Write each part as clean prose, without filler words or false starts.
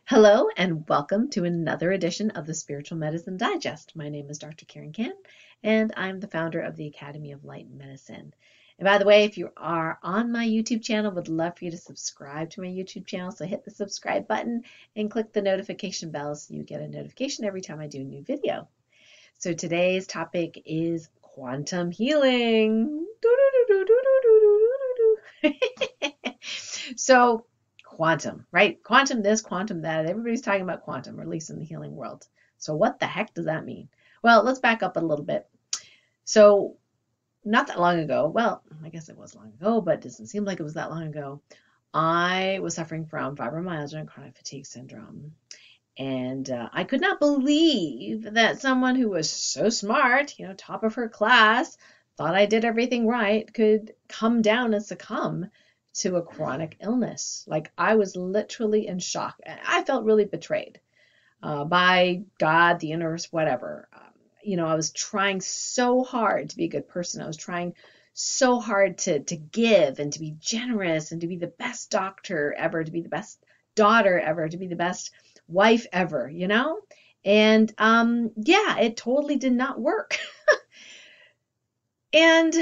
Hello and welcome to another edition of the Spiritual Medicine Digest. My name is Dr. Karen Kan, and I'm the founder of the Academy of Light and Medicine. And by the way, if you are on my YouTube channel, would love for you to subscribe to my YouTube channel. So hit the subscribe button and click the notification bell so you get a notification every time I do a new video. So today's topic is quantum healing. So quantum, right? Quantum this, quantum that. Everybody's talking about quantum, or at least in the healing world. So what the heck does that mean? Well, let's back up a little bit. So not that long ago, well, I guess it was long ago, but it doesn't seem like it was that long ago, I was suffering from fibromyalgia and chronic fatigue syndrome. And I could not believe that someone who was so smart, top of her class, thought I did everything right, could come down and succumb to a chronic illness. Like, I was literally in shock. I felt really betrayed by God, the universe, whatever. I was trying so hard to be a good person. I was trying so hard to give and to be generous and to be the best doctor ever, to be the best daughter ever, to be the best wife ever, And yeah, it totally did not work. And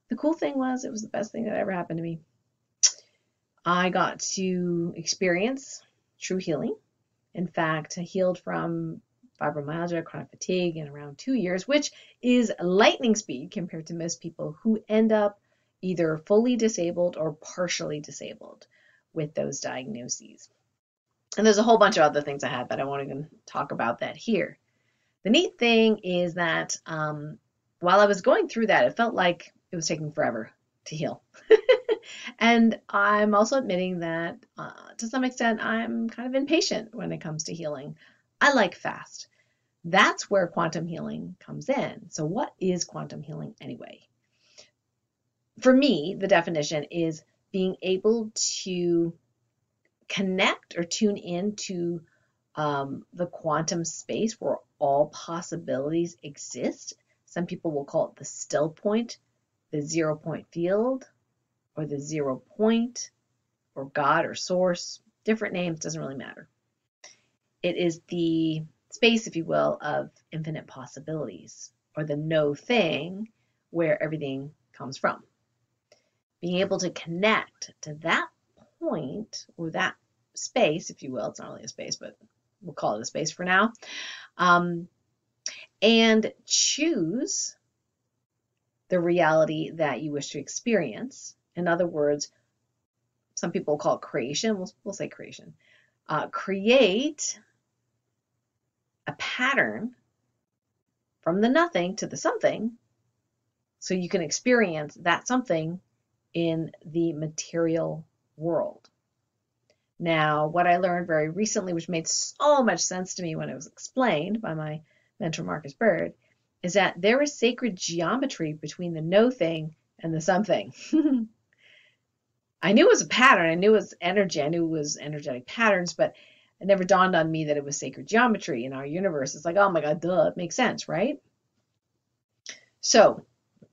the cool thing was, it was the best thing that ever happened to me. I got to experience true healing. In fact, I healed from fibromyalgia, chronic fatigue in around 2 years, which is lightning speed compared to most people who end up either fully disabled or partially disabled with those diagnoses. And there's a whole bunch of other things I had, but I won't even talk about that here. The neat thing is that while I was going through that, it felt like it was taking forever to heal. And I'm also admitting that to some extent, I'm kind of impatient when it comes to healing. I like fast. That's where quantum healing comes in. So what is quantum healing anyway? For me, the definition is being able to connect or tune into the quantum space where all possibilities exist. Some people will call it the still point, the 0 point field, or the 0 point, or God or source. Different names, doesn't really matter. It is the space, if you will, of infinite possibilities, or the no thing where everything comes from. Being able to connect to that point, or that space, if you will, it's not really a space, but we'll call it a space for now, and choose the reality that you wish to experience. In other words, some people call it creation. We'll say creation. Create a pattern from the nothing to the something so you can experience that something in the material world. Now, what I learned very recently, which made so much sense to me when it was explained by my mentor, Marcus Bird, is that there is sacred geometry between the no thing and the something. I knew it was a pattern. I knew it was energy. I knew it was energetic patterns, but it never dawned on me that it was sacred geometry in our universe. It's like, oh my God, duh, it makes sense, right? So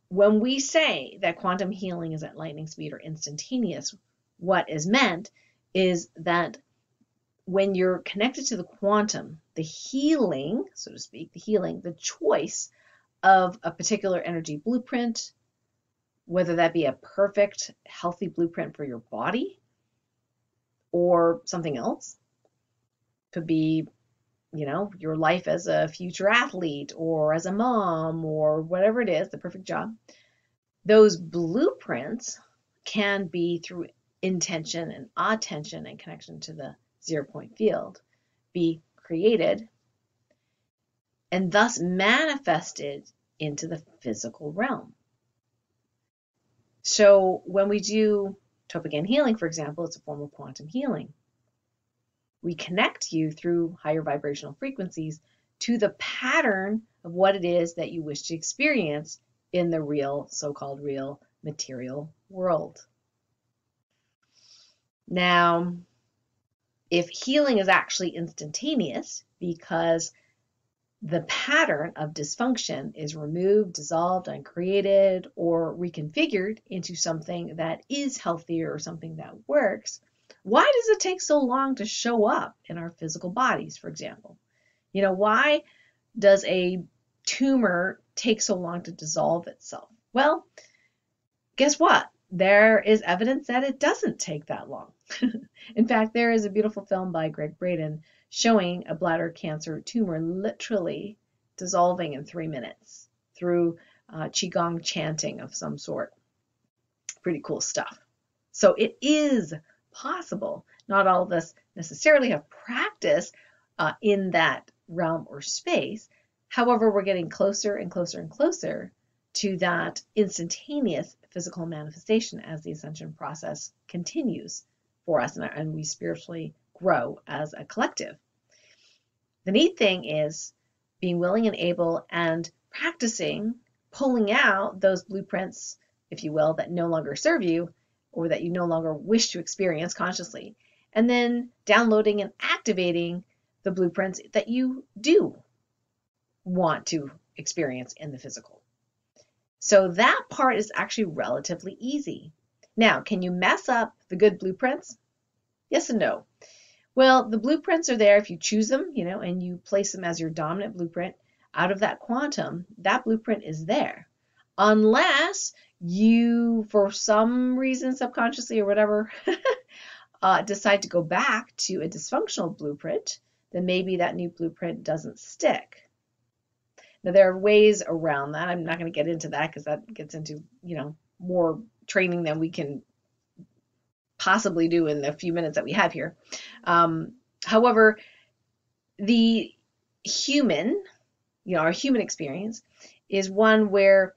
when we say that quantum healing is at lightning speed or instantaneous, what is meant is that when you're connected to the quantum, the healing, so to speak, the choice of a particular energy blueprint, whether that be a perfect, healthy blueprint for your body or something else, could be, your life as a future athlete or as a mom or whatever it is, the perfect job. Those blueprints can be through intention and attention and connection to the 0 point field, be created and thus manifested into the physical realm. So when we do TOLPAKAN healing, for example, it's a form of quantum healing. We connect you through higher vibrational frequencies to the pattern of what it is that you wish to experience in the real, so-called real material world. Now, if healing is actually instantaneous because the pattern of dysfunction is removed, dissolved, uncreated, or reconfigured into something that is healthier or something that works, Why does it take so long to show up in our physical bodies, for example? Why does a tumor take so long to dissolve itself? Well, guess what? There is evidence that it doesn't take that long. In fact, there is a beautiful film by Greg Braden showing a bladder cancer tumor literally dissolving in 3 minutes through Qigong chanting of some sort. Pretty cool stuff. So it is possible. Not all of us necessarily have practice in that realm or space. However, we're getting closer and closer and closer to that instantaneous physical manifestation as the ascension process continues for us and we spiritually grow as a collective. The neat thing is being willing and able and practicing pulling out those blueprints, if you will, that no longer serve you or that you no longer wish to experience consciously, and then downloading and activating the blueprints that you do want to experience in the physical. So that part is actually relatively easy. Now, can you mess up the good blueprints? Yes and no. Well, the blueprints are there if you choose them, and you place them as your dominant blueprint out of that quantum. That blueprint is there. Unless you, for some reason, subconsciously or whatever, decide to go back to a dysfunctional blueprint, then maybe that new blueprint doesn't stick. Now, there are ways around that. I'm not going to get into that because that gets into, more training than we can possibly do in the few minutes that we have here. However, the human, our human experience is one where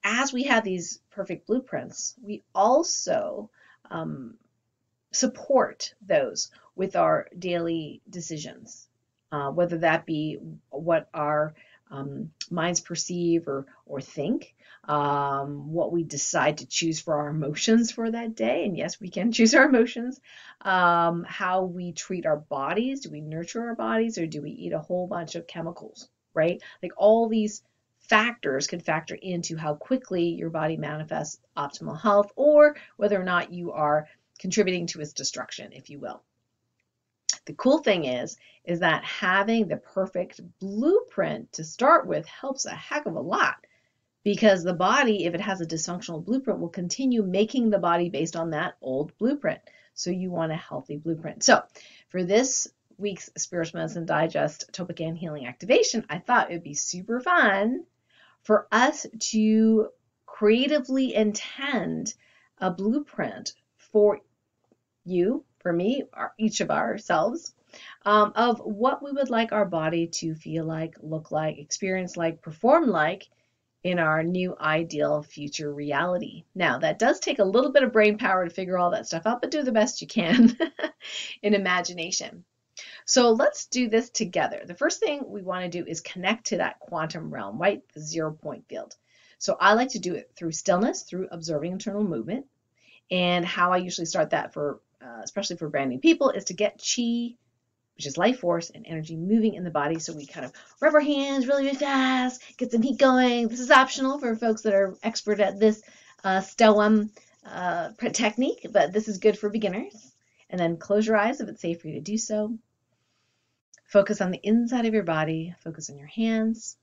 as we have these perfect blueprints, we also support those with our daily decisions, whether that be what our minds perceive or think, what we decide to choose for our emotions for that day. And yes, we can choose our emotions. How we treat our bodies. Do we nurture our bodies or do we eat a whole bunch of chemicals, right? Like all these factors can factor into how quickly your body manifests optimal health or whether or not you are contributing to its destruction, if you will. The cool thing is that having the perfect blueprint to start with helps a heck of a lot because the body, if it has a dysfunctional blueprint, will continue making the body based on that old blueprint. So you want a healthy blueprint. So for this week's Spiritual Medicine Digest TOLPAKAN Healing Activation, I thought it would be super fun for us to creatively intend a blueprint for you, for me, or each of ourselves, of what we would like our body to feel like, look like, experience like, perform like in our new ideal future reality. Now, that does take a little bit of brain power to figure all that stuff out, but do the best you can in imagination. So let's do this together. The first thing we want to do is connect to that quantum realm, right? The 0 point field. So I like to do it through stillness, through observing internal movement. And how I usually start that for, especially for brand new people, is to get chi, which is life force and energy moving in the body. So we kind of rub our hands really, really fast, get some heat going. This is optional for folks that are expert at this stoem technique, but this is good for beginners. And then close your eyes if it's safe for you to do so. Focus on the inside of your body, focus on your hands,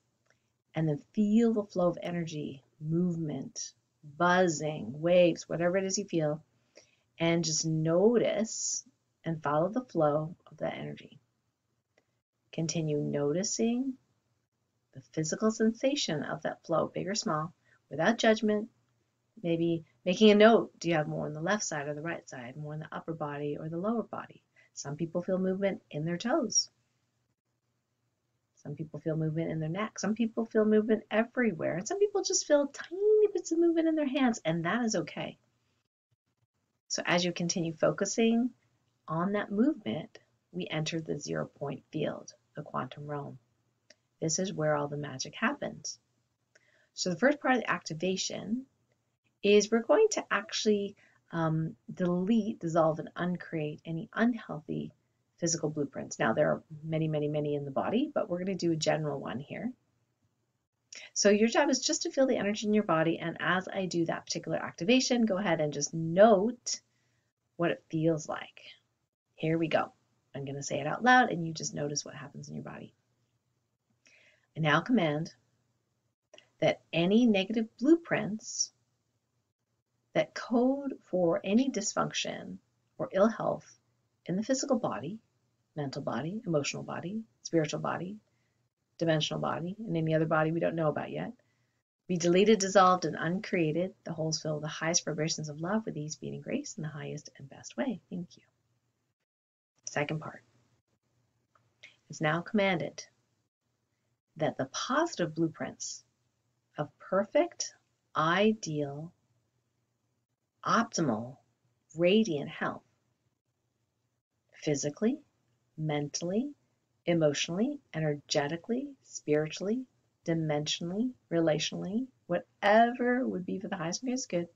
and then feel the flow of energy, movement, buzzing, waves, whatever it is you feel, and just notice and follow the flow of that energy. Continue noticing the physical sensation of that flow, big or small, without judgment. Maybe making a note, do you have more on the left side or the right side, more in the upper body or the lower body? Some people feel movement in their toes. Some people feel movement in their neck. Some people feel movement everywhere. And some people just feel tiny bits of movement in their hands, and that is okay. So as you continue focusing on that movement, we enter the 0 point field, the quantum realm. This is where all the magic happens. So the first part of the activation is we're going to actually delete, dissolve, and uncreate any unhealthy physical blueprints. Now, there are many, many, many in the body, but we're going to do a general one here. So your job is just to feel the energy in your body, and as I do that particular activation, go ahead and just note what it feels like. Here we go. I'm going to say it out loud, and you just notice what happens in your body. I now command that any negative blueprints that code for any dysfunction or ill health in the physical body, mental body, emotional body, spiritual body, dimensional body, and any other body we don't know about yet, be deleted, dissolved, and uncreated. The wholes fill the highest vibrations of love with ease, speed, and grace in the highest and best way. Thank you. Second part. It's now commanded that the positive blueprints of perfect, ideal, optimal, radiant health, physically, mentally, emotionally, energetically, spiritually, dimensionally, relationally, whatever would be for the highest and greatest good,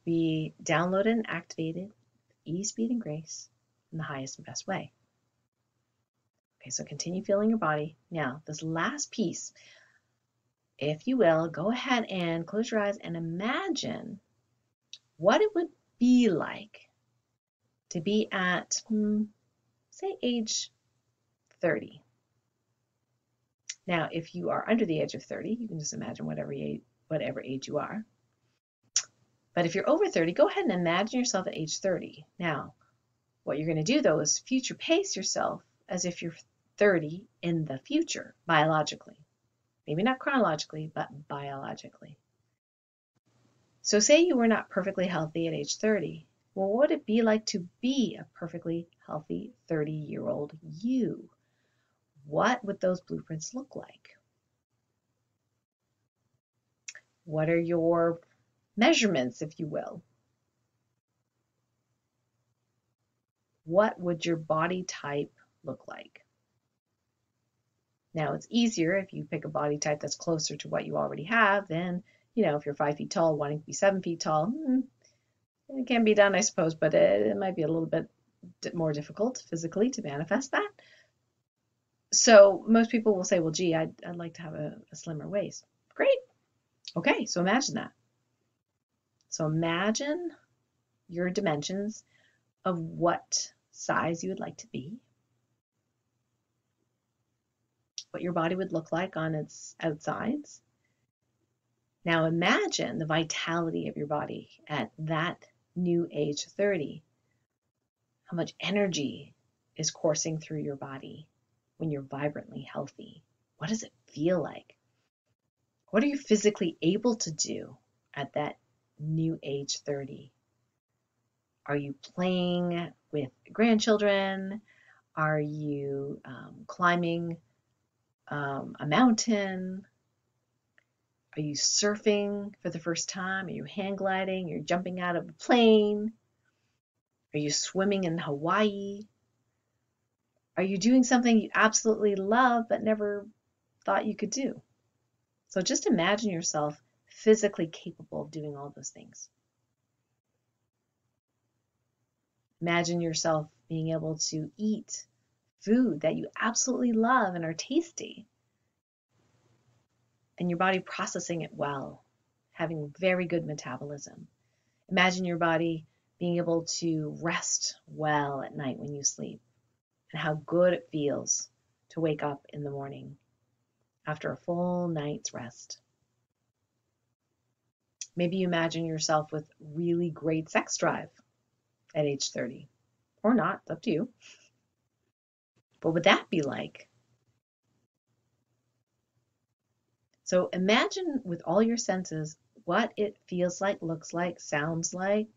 be downloaded and activated with ease, speed, and grace in the highest and best way. Okay, so continue feeling your body. Now, this last piece, if you will, go ahead and close your eyes and imagine what it would be like to be at, say, age 30. Now, if you are under the age of 30, you can just imagine whatever age you are. But if you're over 30, go ahead and imagine yourself at age 30. Now, what you're going to do, though, is future pace yourself as if you're 30 in the future, biologically. Maybe not chronologically, but biologically. So say you were not perfectly healthy at age 30. Well, what would it be like to be a perfectly healthy 30-year-old you? What would those blueprints look like? What are your measurements, if you will? What would your body type look like? Now, it's easier if you pick a body type that's closer to what you already have than, if you're 5 feet tall, wanting to be 7 feet tall. It can be done, I suppose, but it might be a little bit more difficult physically to manifest that. So most people will say, well, gee, I'd like to have a slimmer waist. Great. Okay, so imagine that. So imagine your dimensions of what size you would like to be, what your body would look like on its outsides. Now imagine the vitality of your body at that new age 30. How much energy is coursing through your body when you're vibrantly healthy? What does it feel like? What are you physically able to do at that new age 30? Are you playing with grandchildren? Are you climbing a mountain? Are you surfing for the first time? Are you hang gliding? You're jumping out of a plane? Are you swimming in Hawaii? Are you doing something you absolutely love but never thought you could do? So just imagine yourself physically capable of doing all those things. Imagine yourself being able to eat food that you absolutely love and are tasty, and your body processing it well, having very good metabolism. Imagine your body being able to rest well at night when you sleep, and how good it feels to wake up in the morning after a full night's rest. Maybe you imagine yourself with really great sex drive at age 30, or not, it's up to you. What would that be like? So imagine with all your senses what it feels like, looks like, sounds like,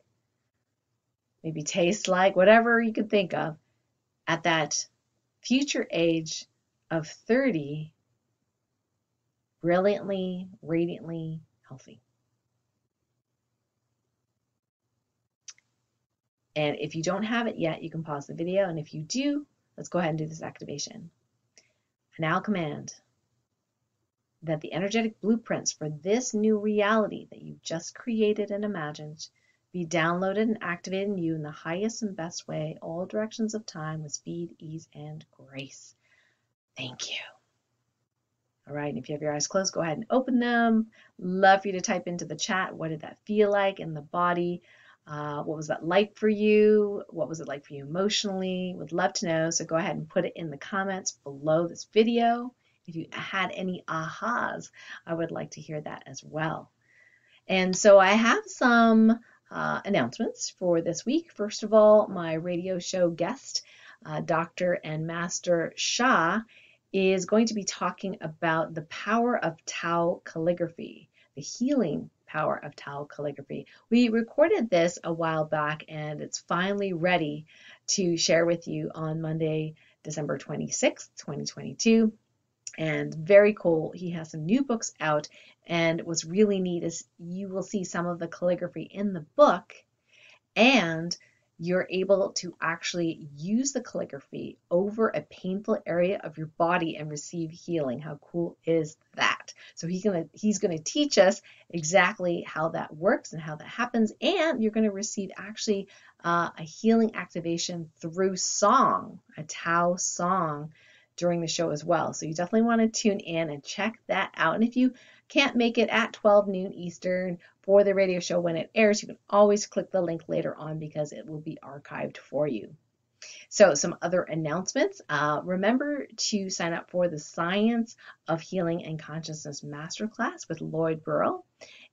maybe tastes like, whatever you could think of at that future age of 30, brilliantly, radiantly healthy. And if you don't have it yet, you can pause the video. And if you do, let's go ahead and do this activation. I now command that the energetic blueprints for this new reality that you just created and imagined be downloaded and activated in you in the highest and best way, all directions of time with speed, ease, and grace. Thank you. All right, and if you have your eyes closed, go ahead and open them. Love for you to type into the chat, what did that feel like in the body? What was that like for you? What was it like for you emotionally? Would love to know, so go ahead and put it in the comments below this video. If you had any ahas, I would like to hear that as well. And so I have some announcements for this week. First of all, my radio show guest, Dr. and Master Shah, is going to be talking about the power of Tao calligraphy, the healing power of Tao calligraphy. We recorded this a while back, and it's finally ready to share with you on Monday, December 26th, 2022. And very cool. He has some new books out, and what's really neat is you will see some of the calligraphy in the book, and you're able to actually use the calligraphy over a painful area of your body and receive healing. How cool is that? So he's gonna teach us exactly how that works and how that happens, and you're gonna receive actually a healing activation through song, a Tao song, during the show as well. So you definitely want to tune in and check that out. And if you can't make it at 12 noon Eastern for the radio show when it airs, you can always click the link later on because it will be archived for you. So some other announcements. Remember to sign up for the Science of Healing and Consciousness Masterclass with Lloyd Burrell.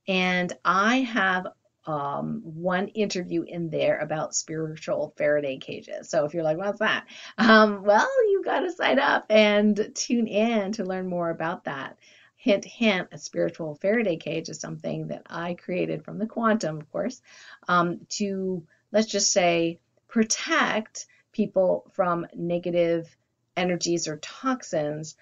And I have one interview in there about spiritual Faraday cages. So if you're like, what's that? Well, you got to sign up and tune in to learn more about that. Hint, hint, a spiritual Faraday cage is something that I created from the quantum, of course, to, let's just say, protect people from negative energies or toxins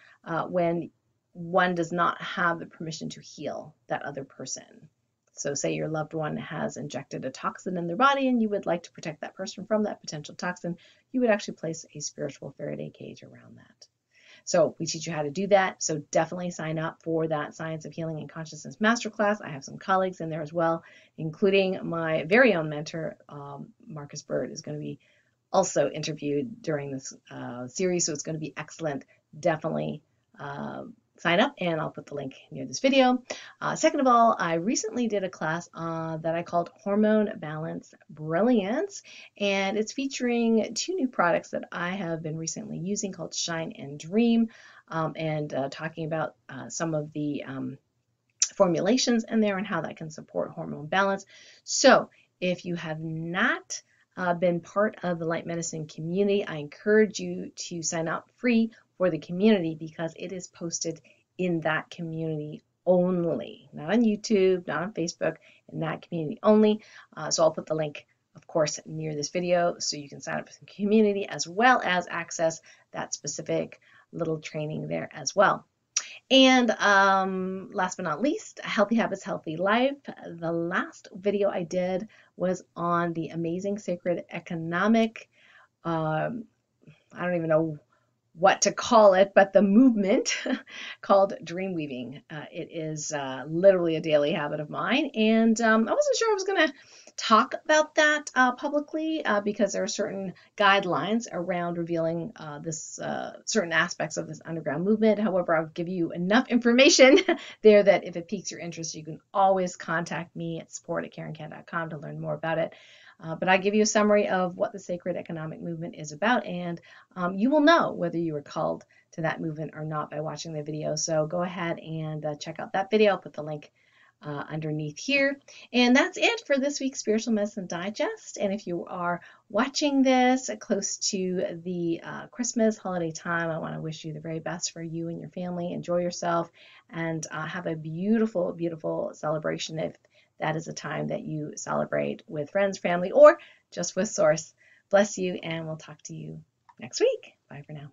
when one does not have the permission to heal that other person. So say your loved one has injected a toxin in their body and you would like to protect that person from that potential toxin, you would actually place a spiritual Faraday cage around that. So we teach you how to do that. So definitely sign up for that Science of Healing and Consciousness Masterclass. I have some colleagues in there as well, including my very own mentor, Marcus Bird, is going to be also interviewed during this series. So it's going to be excellent. Definitely sign up, and I'll put the link near this video. Second of all, I recently did a class that I called Hormone Balance Brilliance, and it's featuring two new products that I have been recently using called Shine and Dream, and talking about some of the formulations in there and how that can support hormone balance. So if you have not been part of the Light Medicine community, I encourage you to sign up free for the community because it is posted in that community only, not on YouTube, not on Facebook, in that community only. So I'll put the link, of course, near this video so you can sign up for the community as well as access that specific little training there as well. And last but not least, Healthy Habits, Healthy Life. The last video I did was on the amazing sacred economic, I don't even know what to call it, but the movement called dream weaving. It is literally a daily habit of mine, and I wasn't sure I was going to talk about that publicly because there are certain guidelines around revealing this certain aspects of this underground movement. However, I'll give you enough information there that if it piques your interest, you can always contact me at support@karenkan.com to learn more about it. But I give you a summary of what the sacred economic movement is about, and you will know whether you were called to that movement or not by watching the video. So go ahead and check out that video. I'll put the link underneath here. And that's it for this week's Spiritual Medicine Digest. And if you are watching this close to the Christmas holiday time, I want to wish you the very best for you and your family. Enjoy yourself and have a beautiful, beautiful celebration if that is a time that you celebrate with friends, family, or just with Source. Bless you, and we'll talk to you next week. Bye for now.